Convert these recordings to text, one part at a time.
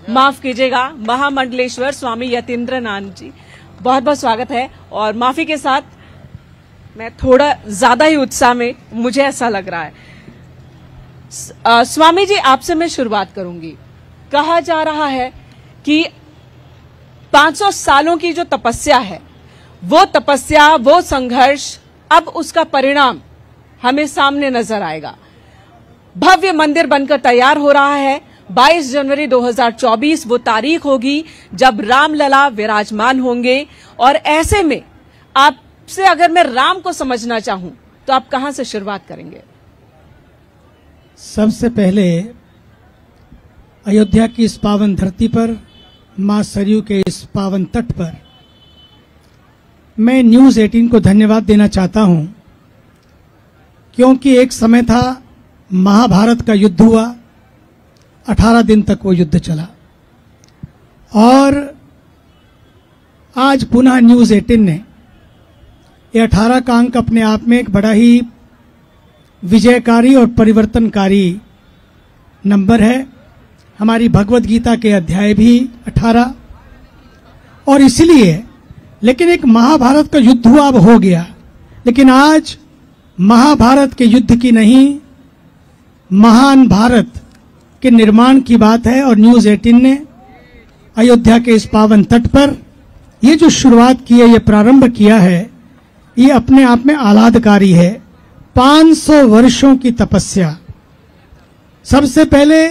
माफ कीजिएगा, महामंडलेश्वर स्वामी यतीन्द्रनाथ जी, बहुत बहुत स्वागत है। और माफी के साथ मैं थोड़ा ज्यादा ही उत्साह में, मुझे ऐसा लग रहा है। स्वामी जी, आपसे मैं शुरुआत करूंगी। कहा जा रहा है कि 500 सालों की जो तपस्या है, वो तपस्या, वो संघर्ष, अब उसका परिणाम हमें सामने नजर आएगा। भव्य मंदिर बनकर तैयार हो रहा है। 22 जनवरी 2024 वो तारीख होगी जब रामलला विराजमान होंगे। और ऐसे में आपसे अगर मैं राम को समझना चाहूं तो आप कहां से शुरुआत करेंगे? सबसे पहले अयोध्या की इस पावन धरती पर, मां सरयू के इस पावन तट पर मैं न्यूज़ 18 को धन्यवाद देना चाहता हूं, क्योंकि एक समय था महाभारत का युद्ध हुआ, 18 दिन तक वो युद्ध चला, और आज पुनः न्यूज़ 18 ने ये 18 का अंक अपने आप में एक बड़ा ही विजयकारी और परिवर्तनकारी नंबर है। हमारी भगवत गीता के अध्याय भी 18, और इसलिए, लेकिन एक महाभारत का युद्ध हुआ, अब हो गया, लेकिन आज महाभारत के युद्ध की नहीं, महान भारत के निर्माण की बात है। और न्यूज़ 18 ने अयोध्या के इस पावन तट पर ये जो शुरुआत की है, ये प्रारंभ किया है, ये अपने आप में आह्लादकारी है। 500 वर्षों की तपस्या। सबसे पहले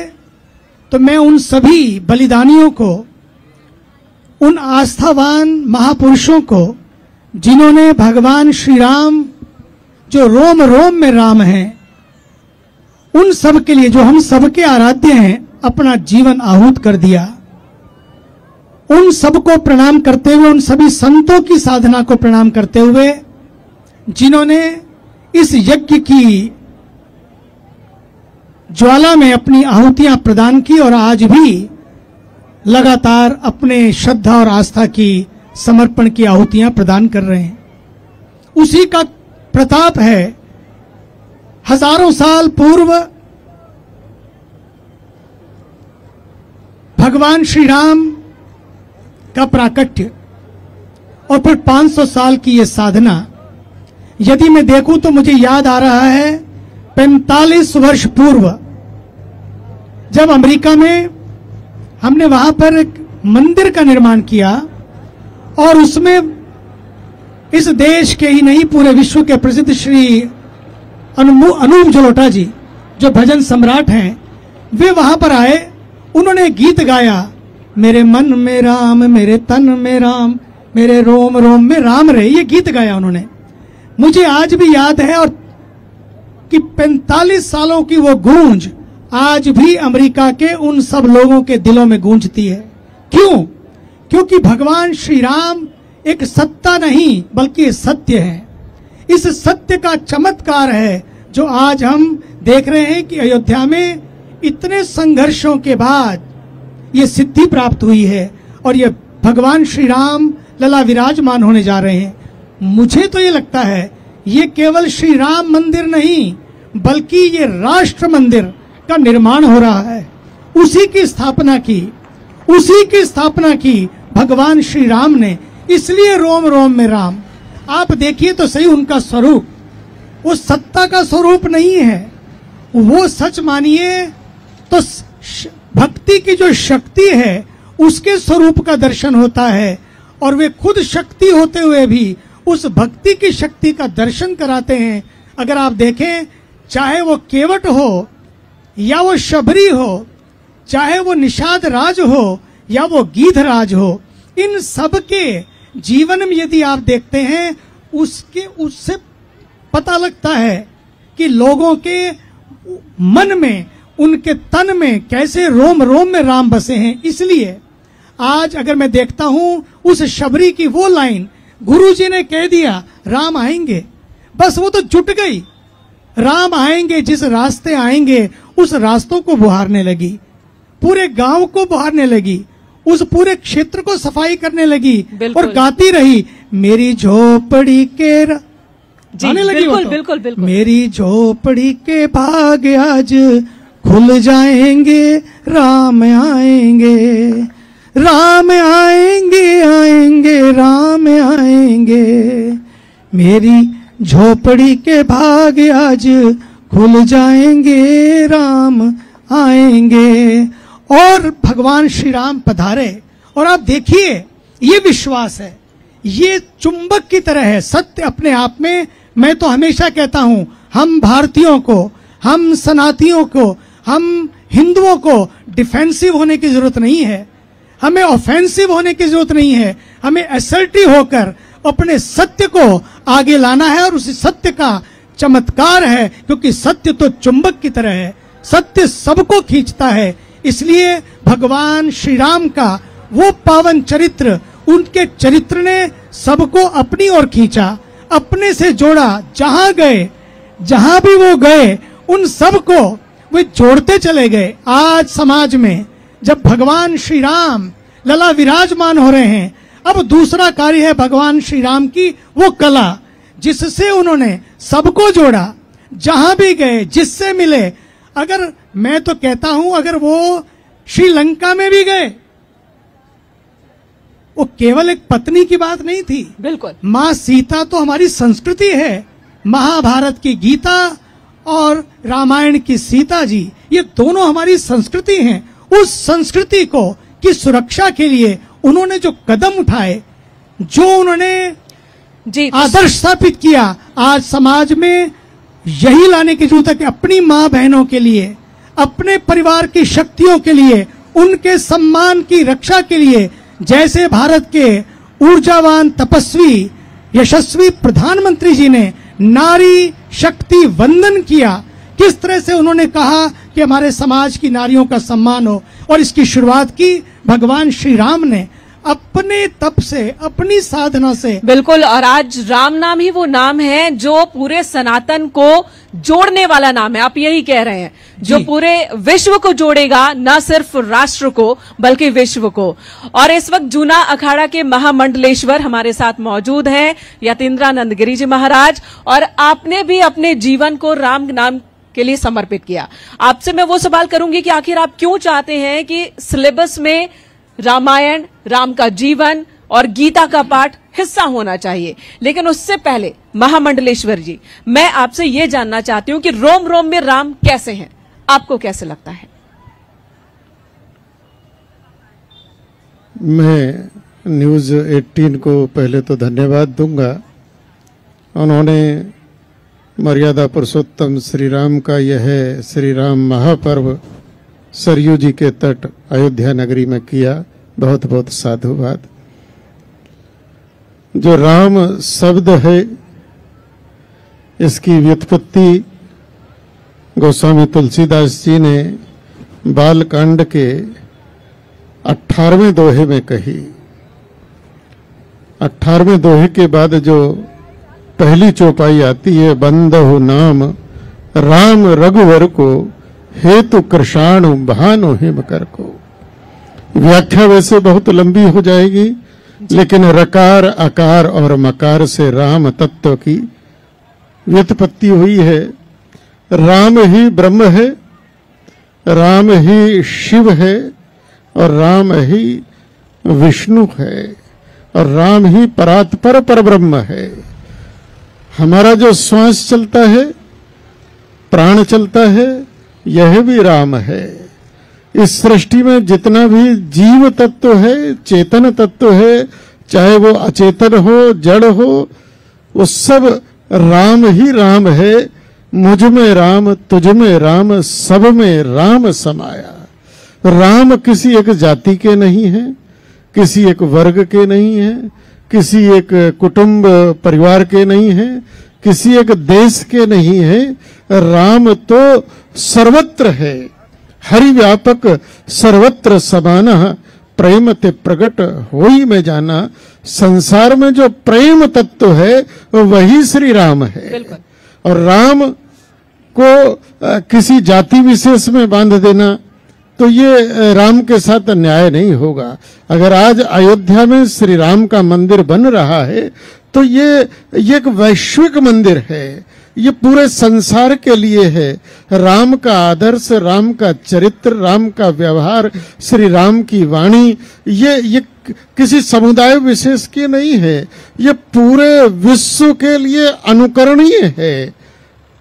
तो मैं उन सभी बलिदानियों को, उन आस्थावान महापुरुषों को जिन्होंने भगवान श्री राम, जो रोम रोम में राम हैं, उन सब के लिए, जो हम सबके आराध्य हैं, अपना जीवन आहूत कर दिया, उन सबको प्रणाम करते हुए, उन सभी संतों की साधना को प्रणाम करते हुए, जिन्होंने इस यज्ञ की ज्वाला में अपनी आहुतियां प्रदान की और आज भी लगातार अपने श्रद्धा और आस्था की समर्पण की आहुतियां प्रदान कर रहे हैं। उसी का प्रताप है। हजारों साल पूर्व भगवान श्री राम का प्राकट्य, और फिर 500 साल की ये साधना। यदि मैं देखूं तो मुझे याद आ रहा है 45 वर्ष पूर्व, जब अमेरिका में हमने वहां पर एक मंदिर का निर्माण किया, और उसमें इस देश के ही नहीं, पूरे विश्व के प्रसिद्ध श्री अनूप जलोटा जी, जो भजन सम्राट हैं, वे वहां पर आए। उन्होंने गीत गाया, मेरे मन में राम, मेरे तन में राम, मेरे रोम रोम में राम रहे। ये गीत गाया उन्होंने, मुझे आज भी याद है। और कि 45 सालों की वो गूंज आज भी अमेरिका के उन सब लोगों के दिलों में गूंजती है। क्यों? क्योंकि भगवान श्री राम एक सत्ता नहीं बल्कि सत्य है। इस सत्य का चमत्कार है जो आज हम देख रहे हैं कि अयोध्या में इतने संघर्षों के बाद ये सिद्धि प्राप्त हुई है, और ये भगवान श्री राम लला विराजमान होने जा रहे हैं। मुझे तो ये लगता है ये केवल श्री राम मंदिर नहीं, बल्कि ये राष्ट्र मंदिर का निर्माण हो रहा है। उसी की स्थापना की भगवान श्री राम ने, इसलिए रोम रोम में राम। आप देखिए तो सही, उनका स्वरूप वो सत्ता का स्वरूप नहीं है, वो सच मानिए तो भक्ति की जो शक्ति है उसके स्वरूप का दर्शन होता है। और वे खुद शक्ति होते हुए भी उस भक्ति की शक्ति का दर्शन कराते हैं। अगर आप देखें, चाहे वो केवट हो या वो शबरी हो, चाहे वो निषाद राज हो या वो गीध राज हो, इन सब के जीवन में यदि आप देखते हैं, उससे पता लगता है कि लोगों के मन में, उनके तन में कैसे रोम रोम में राम बसे हैं। इसलिए आज अगर मैं देखता हूं उस शबरी की वो लाइन, गुरुजी ने कह दिया राम आएंगे, बस वो तो जुट गई। राम आएंगे, जिस रास्ते आएंगे उस रास्तों को बुहारने लगी, पूरे गांव को बुहारने लगी, उस पूरे क्षेत्र को सफाई करने लगी और गाती रही, मेरी झोपड़ी के गाने लगी। बिल्कुल। मेरी झोपड़ी के भाग आज खुल जाएंगे, राम आएंगे, राम आएंगे, आएंगे, राम आएंगे, मेरी झोपड़ी के भाग आज खुल जाएंगे, राम आएंगे। और भगवान श्री राम पधारे। और आप देखिए, ये विश्वास है, ये चुंबक की तरह है। सत्य अपने आप में, मैं तो हमेशा कहता हूं, हम भारतीयों को, हम सनातनियों को, हम हिंदुओं को डिफेंसिव होने की जरूरत नहीं है, हमें ऑफेंसिव होने की जरूरत नहीं है। हमें असर्टिव होकर अपने सत्य को आगे लाना है। और उस सत्य का चमत्कार है, क्योंकि सत्य तो चुंबक की तरह है, सत्य सबको खींचता है। इसलिए भगवान श्री राम का वो पावन चरित्र, उनके चरित्र ने सबको अपनी ओर खींचा, अपने से जोड़ा। जहां गए, जहां भी वो गए, उन सबको वे जोड़ते चले गए। आज समाज में जब भगवान श्री राम लला विराजमान हो रहे हैं, अब दूसरा कार्य है भगवान श्री राम की वो कला, जिससे उन्होंने सबको जोड़ा। जहां भी गए, जिससे मिले, अगर मैं तो कहता हूं, अगर वो श्रीलंका में भी गए, वो केवल एक पत्नी की बात नहीं थी। बिल्कुल, मां सीता तो हमारी संस्कृति है। महाभारत की गीता और रामायण की सीता जी, ये दोनों हमारी संस्कृति हैं। उस संस्कृति को की सुरक्षा के लिए उन्होंने जो कदम उठाए, जो उन्होंने जी आदर्श स्थापित किया, आज समाज में यही लाने की जरूरत है कि अपनी मां बहनों के लिए, अपने परिवार की शक्तियों के लिए, उनके सम्मान की रक्षा के लिए, जैसे भारत के ऊर्जावान, तपस्वी, यशस्वी प्रधानमंत्री जी ने नारी शक्ति वंदन किया, किस तरह से उन्होंने कहा कि हमारे समाज की नारियों का सम्मान हो। और इसकी शुरुआत की भगवान श्री राम ने अपने तप से, अपनी साधना से। बिल्कुल, और आज राम नाम ही वो नाम है जो पूरे सनातन को जोड़ने वाला नाम है। आप यही कह रहे हैं, जो पूरे विश्व को जोड़ेगा, न सिर्फ राष्ट्र को बल्कि विश्व को। और इस वक्त जूना अखाड़ा के महामंडलेश्वर हमारे साथ मौजूद हैं, यतीन्द्रानंद गिरी जी महाराज। और आपने भी अपने जीवन को राम नाम के लिए समर्पित किया। आपसे मैं वो सवाल करूंगी कि आखिर आप क्यों चाहते हैं कि सिलेबस में रामायण, राम का जीवन और गीता का पाठ हिस्सा होना चाहिए। लेकिन उससे पहले महामंडलेश्वर जी, मैं आपसे यह जानना चाहती हूं कि रोम रोम में राम कैसे हैं, आपको कैसे लगता है? मैं न्यूज़ 18 को पहले तो धन्यवाद दूंगा। उन्होंने मर्यादा पुरुषोत्तम श्री राम का यह श्री राम महापर्व सरयू जी के तट अयोध्या नगरी में किया। बहुत बहुत साधुवाद। जो राम शब्द है, इसकी व्युत्पत्ति गोस्वामी तुलसीदास जी ने बालकांड के 18वें दोहे में कही। 18वें दोहे के बाद जो पहली चौपाई आती है, बंदहु नाम राम रघुवर को, हेतु कृषाणु भानु हिम कर को। व्याख्या वैसे बहुत लंबी हो जाएगी, लेकिन रकार, आकार और मकार से राम तत्व की व्युत्पत्ति हुई है। राम ही ब्रह्म है, राम ही शिव है, और राम ही विष्णु है, और राम ही परात्पर परब्रह्म है। हमारा जो श्वास चलता है, प्राण चलता है, यह भी राम है। इस सृष्टि में जितना भी जीव तत्व है, चेतन तत्व है, चाहे वो अचेतन हो, जड़ हो, वो सब राम ही राम है। मुझ में राम, तुझ में राम, सब में राम समाया। राम किसी एक जाति के नहीं है, किसी एक वर्ग के नहीं है, किसी एक कुटुंब परिवार के नहीं है, किसी एक देश के नहीं है। राम तो सर्वत्र है, हरि व्यापक सर्वत्र समानः, प्रेम ते प्रकट होई में जाना। संसार में जो प्रेम तत्व है वही श्री राम है। और राम को किसी जाति विशेष में बांध देना, तो ये राम के साथ न्याय नहीं होगा। अगर आज अयोध्या में श्री राम का मंदिर बन रहा है, तो ये एक वैश्विक मंदिर है। ये पूरे संसार के लिए है। राम का आदर्श, राम का चरित्र, राम का व्यवहार, श्री राम की वाणी, ये किसी समुदाय विशेष की नहीं है, ये पूरे विश्व के लिए अनुकरणीय है।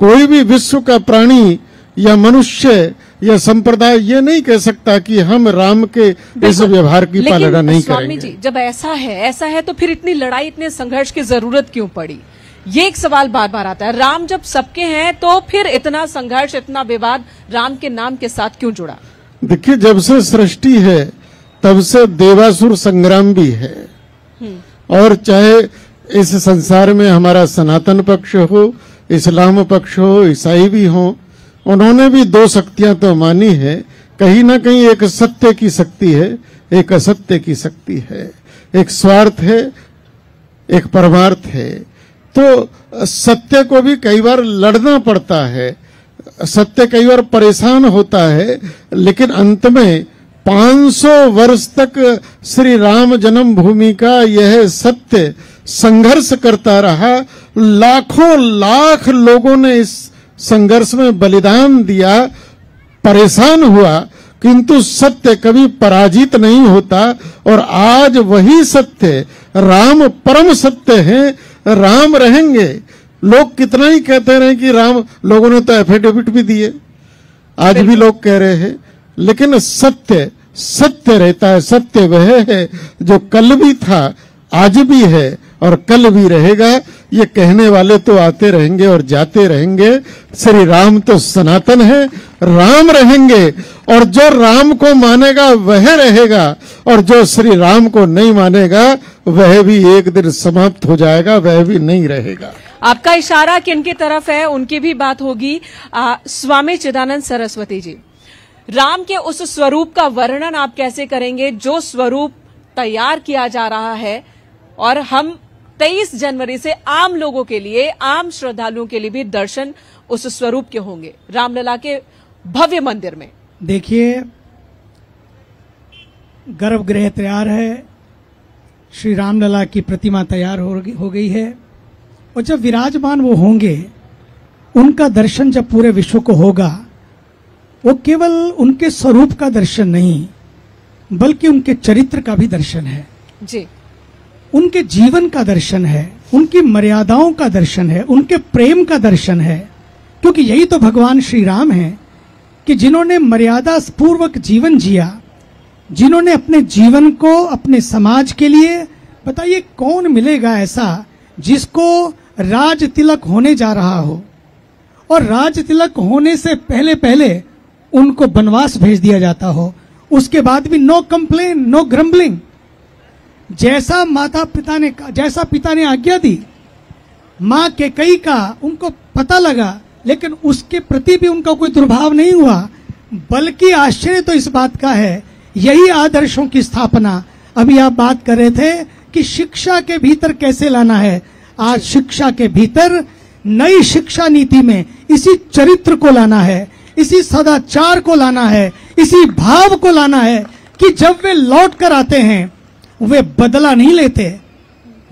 कोई भी विश्व का प्राणी या मनुष्य या संप्रदाय ये नहीं कह सकता कि हम राम के इस व्यवहार की पालना नहीं स्वामी करेंगे। जी, जब ऐसा है तो फिर इतनी लड़ाई, इतने संघर्ष की जरूरत क्यों पड़ी? ये एक सवाल बार बार आता है। राम जब सबके हैं तो फिर इतना संघर्ष, इतना विवाद राम के नाम के साथ क्यों जुड़ा? देखिए, जब से सृष्टि है तब से देवासुर संग्राम भी है। और चाहे इस संसार में हमारा सनातन पक्ष हो, इस्लाम पक्ष हो, ईसाई भी हो, उन्होंने भी दो शक्तियां तो मानी है। कहीं ना कहीं एक सत्य की शक्ति है, एक असत्य की शक्ति है, एक स्वार्थ है, एक परमार्थ है। तो सत्य को भी कई बार लड़ना पड़ता है, सत्य कई बार परेशान होता है, लेकिन अंत में 500 वर्ष तक श्री राम जन्मभूमि का यह सत्य संघर्ष करता रहा। लाखों लाख लोगों ने इस संघर्ष में बलिदान दिया, परेशान हुआ, किंतु सत्य कभी पराजित नहीं होता। और आज वही सत्य, राम परम सत्य है, राम रहेंगे। लोग कितना ही कहते रहे कि राम, लोगों ने तो एफिडेविट भी दिए, आज भी लोग कह रहे हैं, लेकिन सत्य सत्य रहता है। सत्य वह है जो कल भी था, आज भी है और कल भी रहेगा। ये कहने वाले तो आते रहेंगे और जाते रहेंगे। श्री राम तो सनातन है, राम रहेंगे, और जो राम को मानेगा वह रहेगा, और जो श्री राम को नहीं मानेगा वह भी एक दिन समाप्त हो जाएगा, वह भी नहीं रहेगा। आपका इशारा किनकी तरफ है, उनकी भी बात होगी। स्वामी चिदानंद सरस्वती जी, राम के उस स्वरूप का वर्णन आप कैसे करेंगे जो स्वरूप तैयार किया जा रहा है, और हम 23 जनवरी से आम लोगों के लिए, आम श्रद्धालुओं के लिए भी दर्शन उस स्वरूप के होंगे रामलला के भव्य मंदिर में? देखिए, गर्भगृह तैयार है, श्री रामलला की प्रतिमा तैयार हो गई है, और जब विराजमान वो होंगे, उनका दर्शन जब पूरे विश्व को होगा, वो केवल उनके स्वरूप का दर्शन नहीं बल्कि उनके चरित्र का भी दर्शन है जी। उनके जीवन का दर्शन है, उनकी मर्यादाओं का दर्शन है, उनके प्रेम का दर्शन है। क्योंकि यही तो भगवान श्री राम हैं कि जिन्होंने मर्यादा पूर्वक जीवन जिया, जिन्होंने अपने जीवन को अपने समाज के लिए, बताइए कौन मिलेगा ऐसा जिसको राज तिलक होने जा रहा हो, और राज तिलक होने से पहले पहले उनको वनवास भेज दिया जाता हो, उसके बाद भी नो कंप्लेन, नो ग्रम्बलिंग। जैसा जैसा पिता ने आज्ञा दी, मां कैकेयी का उनको पता लगा, लेकिन उसके प्रति भी उनका कोई दुर्भाव नहीं हुआ। बल्कि आश्चर्य तो इस बात का है, यही आदर्शों की स्थापना, अभी आप बात कर रहे थे कि शिक्षा के भीतर कैसे लाना है। आज शिक्षा के भीतर नई शिक्षा नीति में इसी चरित्र को लाना है, इसी सदाचार को लाना है, इसी भाव को लाना है कि जब वे लौट कर आते हैं वे बदला नहीं लेते,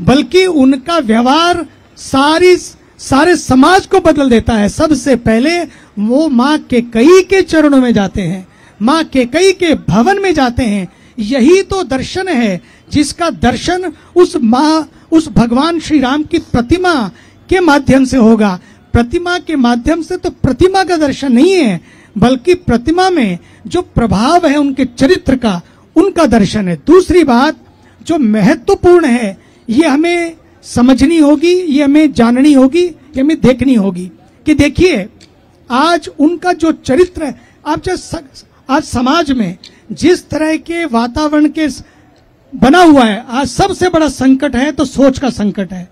बल्कि उनका व्यवहार सारे समाज को बदल देता है। सबसे पहले वो मां कैकेयी के चरणों में जाते हैं, मां कैकेयी के भवन में जाते हैं। यही तो दर्शन है जिसका दर्शन उस भगवान श्री राम की प्रतिमा के माध्यम से होगा। प्रतिमा के माध्यम से तो प्रतिमा का दर्शन नहीं है, बल्कि प्रतिमा में जो प्रभाव है उनके चरित्र का, उनका दर्शन है। दूसरी बात जो महत्वपूर्ण है, ये हमें समझनी होगी, ये हमें जाननी होगी, ये हमें देखनी होगी कि देखिए आज उनका जो चरित्र है, आज समाज में जिस तरह के वातावरण के बना हुआ है, आज सबसे बड़ा संकट है तो सोच का संकट है,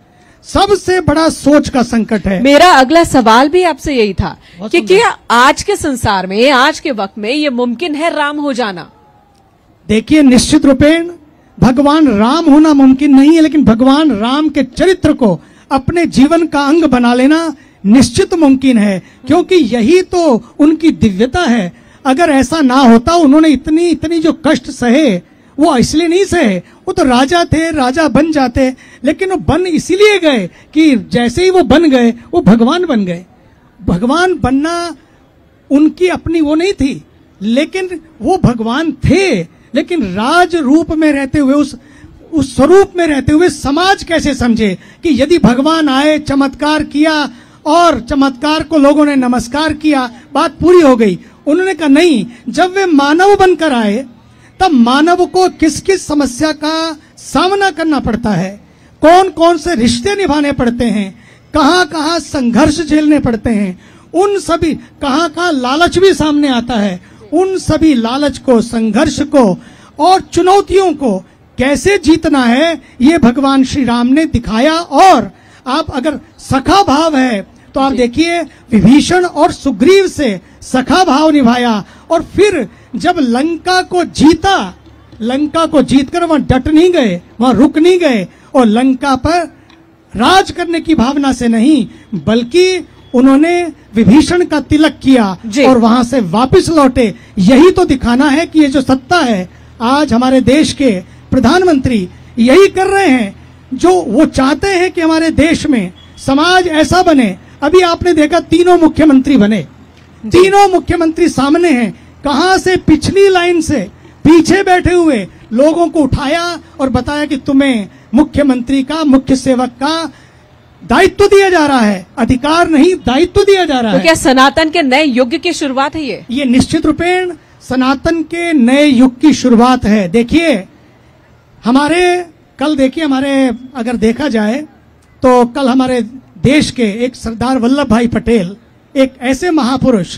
सबसे बड़ा सोच का संकट है। मेरा अगला सवाल भी आपसे यही था कि क्या आज के संसार में, आज के वक्त में ये मुमकिन है राम हो जाना? देखिए, निश्चित रूपेण भगवान राम होना मुमकिन नहीं है, लेकिन भगवान राम के चरित्र को अपने जीवन का अंग बना लेना निश्चित मुमकिन है, क्योंकि यही तो उनकी दिव्यता है। अगर ऐसा ना होता, उन्होंने इतनी जो कष्ट सहे, वो इसलिए नहीं सहे, वो तो राजा थे, राजा बन जाते, लेकिन वो बन इसीलिए गए कि जैसे ही वो बन गए वो भगवान बन गए। भगवान बनना उनकी अपनी वो नहीं थी, लेकिन वो भगवान थे, लेकिन राज रूप में रहते हुए, उस स्वरूप में रहते हुए समाज कैसे समझे कि यदि भगवान आए, चमत्कार किया और चमत्कार को लोगों ने नमस्कार किया, बात पूरी हो गई। उन्होंने कहा नहीं, जब वे मानव बनकर आए तब मानव को किस किस समस्या का सामना करना पड़ता है, कौन कौन से रिश्ते निभाने पड़ते हैं, कहां कहां संघर्ष झेलने पड़ते हैं, उन सभी कहां कहां लालच भी सामने आता है, उन सभी लालच को, संघर्ष को और चुनौतियों को कैसे जीतना है, ये भगवान श्री राम ने दिखाया। और आप अगर सखा भाव है तो आप देखिए विभीषण और सुग्रीव से सखा भाव निभाया, और फिर जब लंका को जीता, लंका को जीतकर वहां डट नहीं गए, वहां रुक नहीं गए और लंका पर राज करने की भावना से नहीं, बल्कि उन्होंने विभीषण का तिलक किया और वहां से वापस लौटे। यही तो दिखाना है कि ये जो सत्ता है, आज हमारे देश के प्रधानमंत्री यही कर रहे हैं, जो वो चाहते हैं कि हमारे देश में समाज ऐसा बने। अभी आपने देखा तीनों मुख्यमंत्री बने, तीनों मुख्यमंत्री सामने हैं, कहां से पिछली लाइन से पीछे बैठे हुए लोगों को उठाया और बताया कि तुम्हें मुख्यमंत्री का, मुख्य सेवक का दायित्व दिया जा रहा है, अधिकार नहीं दायित्व दिया जा रहा है। तो क्या सनातन के नए युग की शुरुआत है ये निश्चित रूपेण सनातन के नए युग की शुरुआत है। देखिए कल देखिए हमारे अगर देखा जाए तो कल हमारे देश के एक सरदार वल्लभ भाई पटेल, एक ऐसे महापुरुष,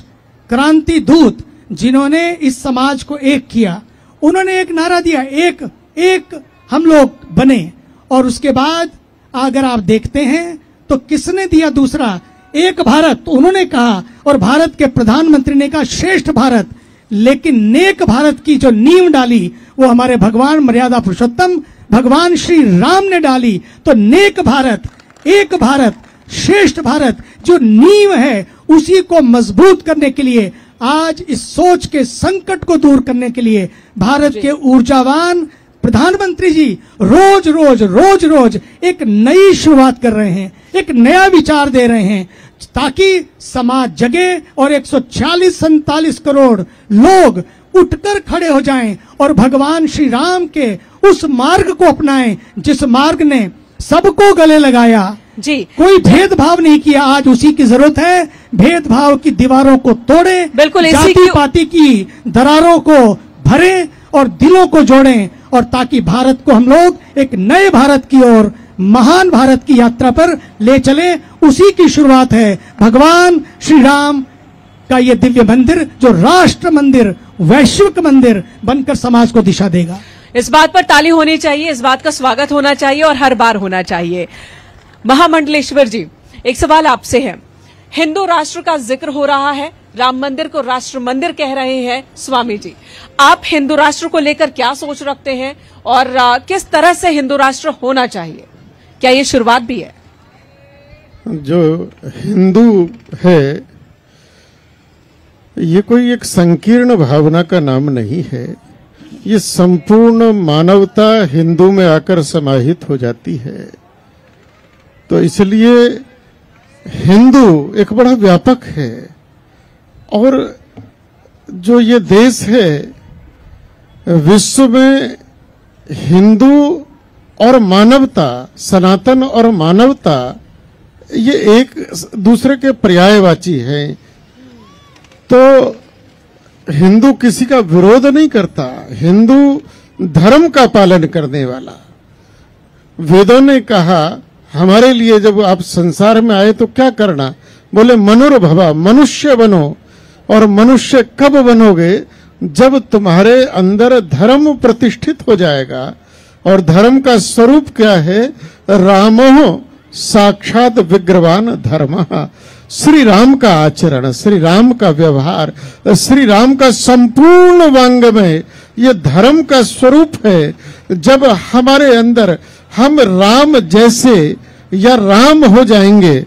क्रांति दूत, जिन्होंने इस समाज को एक किया, उन्होंने एक नारा दिया, एक हम लोग बने। और उसके बाद अगर आप देखते हैं तो किसने दिया दूसरा, एक भारत उन्होंने कहा, और भारत के प्रधानमंत्री ने कहा श्रेष्ठ भारत। लेकिन नेक भारत की जो नींव डाली वो हमारे भगवान मर्यादा पुरुषोत्तम भगवान श्री राम ने डाली। तो नेक भारत, एक भारत, श्रेष्ठ भारत जो नींव है, उसी को मजबूत करने के लिए, आज इस सोच के संकट को दूर करने के लिए भारत के ऊर्जावान प्रधानमंत्री जी रोज रोज एक नई शुरुआत कर रहे हैं, एक नया विचार दे रहे हैं, ताकि समाज जगे और 146-147 करोड़ लोग उठकर खड़े हो जाएं और भगवान श्री राम के उस मार्ग को अपनाएं जिस मार्ग ने सबको गले लगाया जी, कोई भेदभाव नहीं किया। आज उसी की जरूरत है, भेदभाव की दीवारों को तोड़े, बिल्कुल जाति पाति की दरारों को भरे और दिलों को जोड़ें, और ताकि भारत को हम लोग एक नए भारत की ओर, महान भारत की यात्रा पर ले चले। उसी की शुरुआत है भगवान श्री राम का ये दिव्य मंदिर, जो राष्ट्र मंदिर, वैश्विक मंदिर बनकर समाज को दिशा देगा। इस बात पर ताली होनी चाहिए, इस बात का स्वागत होना चाहिए और हर बार होना चाहिए। महामंडलेश्वर जी, एक सवाल आपसे है। हिंदू राष्ट्र का जिक्र हो रहा है, राम मंदिर को राष्ट्र मंदिर कह रहे हैं स्वामी जी। आप हिंदू राष्ट्र को लेकर क्या सोच रखते हैं और किस तरह से हिंदू राष्ट्र होना चाहिए? क्या ये शुरुआत भी है? जो हिंदू है ये कोई एक संकीर्ण भावना का नाम नहीं है, ये संपूर्ण मानवता हिंदू में आकर समाहित हो जाती है। तो इसलिए हिंदू एक बड़ा व्यापक है, और जो ये देश है विश्व में हिंदू और मानवता, सनातन और मानवता, ये एक दूसरे के पर्यायवाची हैं। तो हिंदू किसी का विरोध नहीं करता, हिंदू धर्म का पालन करने वाला। वेदों ने कहा हमारे लिए, जब आप संसार में आए तो क्या करना, बोले मनुर्भवा, मनुष्य बनो। और मनुष्य कब बनोगे? जब तुम्हारे अंदर धर्म प्रतिष्ठित हो जाएगा। और धर्म का स्वरूप क्या है? रामो साक्षात विग्रवान धर्म, श्री राम का आचरण, श्री राम का व्यवहार, श्री राम का संपूर्ण वांग्मय ये धर्म का स्वरूप है। जब हमारे अंदर हम राम जैसे या राम हो जाएंगे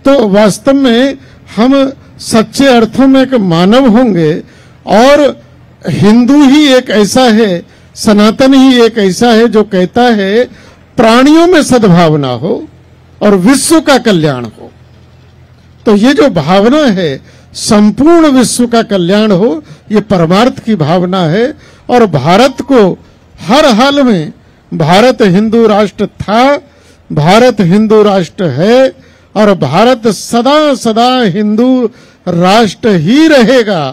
तो वास्तव में हम सच्चे अर्थों में एक मानव होंगे। और हिंदू ही एक ऐसा है, सनातन ही एक ऐसा है जो कहता है प्राणियों में सद्भावना हो और विश्व का कल्याण हो। तो ये जो भावना है संपूर्ण विश्व का कल्याण हो, ये परमार्थ की भावना है। और भारत को हर हाल में, भारत हिंदू राष्ट्र था, भारत हिंदू राष्ट्र है और भारत सदा सदा हिंदू राष्ट्र ही रहेगा,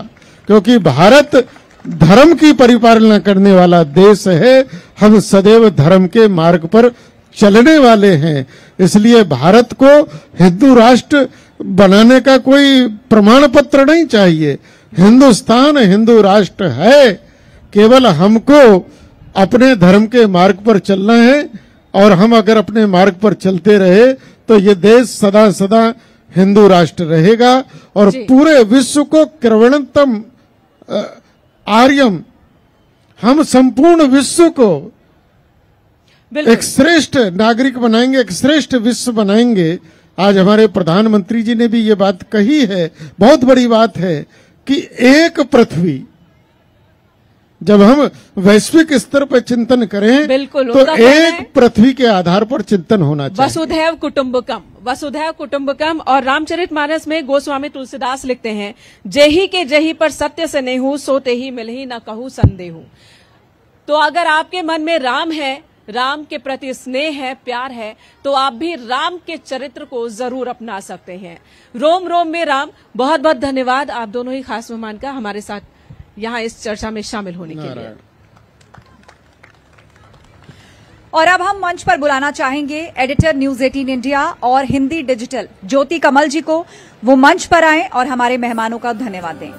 क्योंकि भारत धर्म की परिपालना करने वाला देश है। हम सदैव धर्म के मार्ग पर चलने वाले हैं। इसलिए भारत को हिंदू राष्ट्र बनाने का कोई प्रमाण पत्र नहीं चाहिए। हिंदुस्तान हिंदू राष्ट्र है, केवल हमको अपने धर्म के मार्ग पर चलना है। और हम अगर अपने मार्ग पर चलते रहे तो ये देश सदा सदा हिंदू राष्ट्र रहेगा और पूरे विश्व को क्रवणतम आर्यम, हम संपूर्ण विश्व को एक श्रेष्ठ नागरिक बनाएंगे, एक श्रेष्ठ विश्व बनाएंगे। आज हमारे प्रधानमंत्री जी ने भी ये बात कही है, बहुत बड़ी बात है कि एक पृथ्वी, जब हम वैश्विक स्तर पर चिंतन करें बिल्कुल, तो एक पृथ्वी के आधार पर चिंतन होना चाहिए। वसुधैव कुटुंबकम, वसुधैव कुटुंबकम। और रामचरितमानस में गोस्वामी तुलसीदास लिखते हैं, जेही के जेही पर सत्य से नहीं हूं, सोते ही मिलही न कहूं संदेहू। तो अगर आपके मन में राम है, राम के प्रति स्नेह है, प्यार है, तो आप भी राम के चरित्र को जरूर अपना सकते हैं। रोम रोम में राम। बहुत बहुत धन्यवाद आप दोनों ही खास मेहमान का हमारे साथ यहाँ इस चर्चा में शामिल होने के लिए। और अब हम मंच पर बुलाना चाहेंगे एडिटर न्यूज 18 इंडिया और हिंदी डिजिटल ज्योति कमल जी को। वो मंच पर आएं और हमारे मेहमानों का धन्यवाद दें।